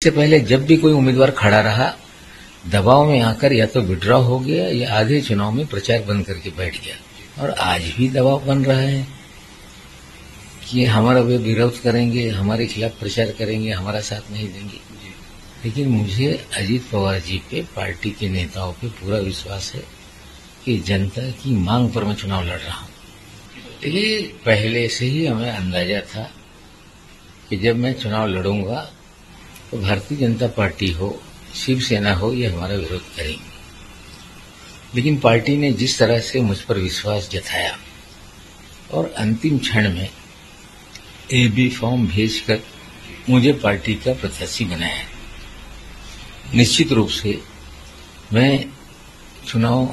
इससे पहले जब भी कोई उम्मीदवार खड़ा रहा, दबाव में आकर या तो विड्रॉ हो गया या आधे चुनाव में प्रचार बंद करके बैठ गया। और आज भी दबाव बन रहा है कि हमारा वे विरोध करेंगे, हमारे खिलाफ प्रचार करेंगे, हमारा साथ नहीं देंगे। लेकिन मुझे अजीत पवार जी पे, पार्टी के नेताओं पे पूरा विश्वास है कि जनता की मांग पर मैं चुनाव लड़ रहा हूं। देखिए, पहले से ही हमें अंदाजा था कि जब मैं चुनाव लड़ूंगा तो भारतीय जनता पार्टी हो, शिवसेना हो, ये हमारा विरोध करेंगे। लेकिन पार्टी ने जिस तरह से मुझ पर विश्वास जताया और अंतिम क्षण में AB फॉर्म भेजकर मुझे पार्टी का प्रत्याशी बनाया, निश्चित रूप से मैं चुनाव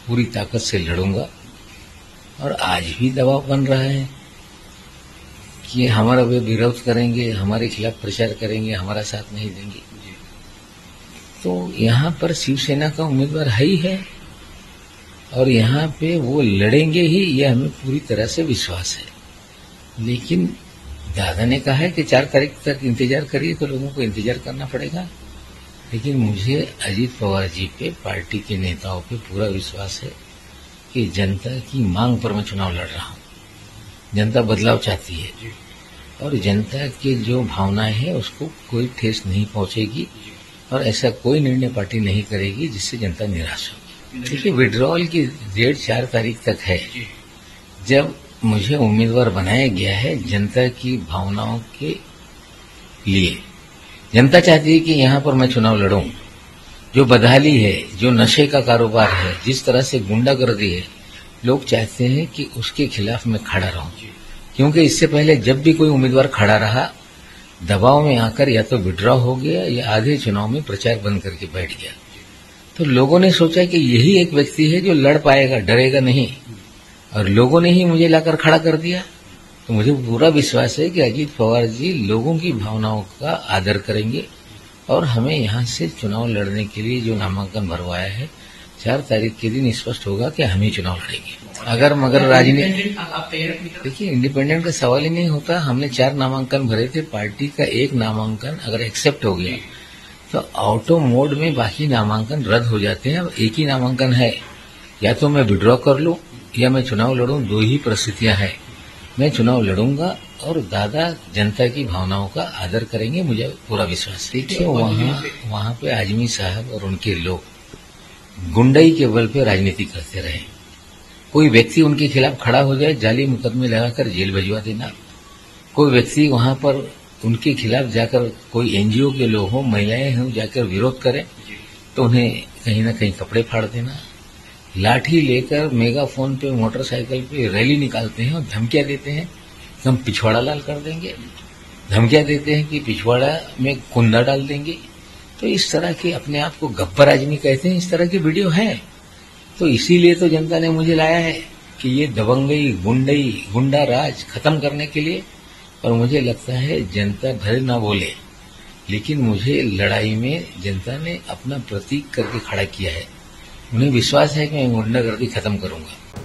पूरी ताकत से लड़ूंगा। और आज भी दबाव बन रहा है कि हमारा वे विरोध करेंगे, हमारे खिलाफ प्रचार करेंगे, हमारा साथ नहीं देंगे। तो यहाँ पर शिवसेना का उम्मीदवार है ही है और यहाँ पे वो लड़ेंगे ही, यह हमें पूरी तरह से विश्वास है। लेकिन दादा ने कहा है कि 4 तारीख तक इंतजार करिए, तो लोगों को इंतजार करना पड़ेगा। लेकिन मुझे अजीत पवार जी पे, पार्टी के नेताओं पे पूरा विश्वास है कि जनता की मांग पर मैं चुनाव लड़ रहा हूँ। जनता बदलाव चाहती है और जनता की जो भावनाएं हैं उसको कोई ठेस नहीं पहुंचेगी और ऐसा कोई निर्णय पार्टी नहीं करेगी जिससे जनता निराश होगी। देखिए, विड्रॉल की डेट 4 तारीख तक है। जब मुझे उम्मीदवार बनाया गया है जनता की भावनाओं के लिए, जनता चाहती है कि यहाँ पर मैं चुनाव लड़ूं। जो बदहाली है, जो नशे का कारोबार है, जिस तरह से गुंडागर्दी है, लोग चाहते हैं कि उसके खिलाफ मैं खड़ा रहूं। क्योंकि इससे पहले जब भी कोई उम्मीदवार खड़ा रहा, दबाव में आकर या तो विड्रॉ हो गया या आधे चुनाव में प्रचार बंद करके बैठ गया। तो लोगों ने सोचा कि यही एक व्यक्ति है जो लड़ पाएगा, डरेगा नहीं, और लोगों ने ही मुझे लाकर खड़ा कर दिया। तो मुझे पूरा विश्वास है कि अजीत पवार जी लोगों की भावनाओं का आदर करेंगे और हमें यहाँ से चुनाव लड़ने के लिए जो नामांकन भरवाया है, 4 तारीख के दिन स्पष्ट होगा कि हम ही चुनाव लड़ेंगे। अगर मगर राजनीति, देखिए, इंडिपेंडेंट का सवाल ही नहीं होता। हमने 4 नामांकन भरे थे, पार्टी का एक नामांकन अगर एक्सेप्ट हो गया तो ऑटो मोड में बाकी नामांकन रद्द हो जाते हैं। अब एक ही नामांकन है, या तो मैं विड्रॉ कर लूं या मैं चुनाव लड़ूं, 2 ही परिस्थितियां हैं। मैं चुनाव लड़ूंगा और दादा जनता की भावनाओं का आदर करेंगे, मुझे पूरा विश्वास है। देखिए, वहां पे आजमी साहब और उनके लोग गुंडाई के बल पे राजनीति करते रहे। कोई व्यक्ति उनके खिलाफ खड़ा हो जाए, जाली मुकदमे लगाकर जेल भिजवा देना। कोई व्यक्ति वहां पर उनके खिलाफ जाकर, कोई NGO के लोग हों, महिलाएं हों, जाकर विरोध करें तो उन्हें कहीं न कहीं कपड़े फाड़ देना। लाठी लेकर मेगाफोन पे, मोटरसाइकिल पे रैली निकालते हैं और धमकियां देते हैं कि हम पिछवाड़ा लाल कर देंगे, धमकियां देते हैं कि पिछवाड़ा में कुंदा डाल देंगे। तो इस तरह के, अपने आप को गब्बर आदमी कहते हैं, इस तरह की वीडियो है। तो इसीलिए तो जनता ने मुझे लाया है कि ये दबंगई, गुंडा राज खत्म करने के लिए। और मुझे लगता है जनता भले ना बोले, लेकिन मुझे लड़ाई में जनता ने अपना प्रतीक करके खड़ा किया है। उन्हें विश्वास है कि मैं गुंडागर्दी खत्म करूंगा।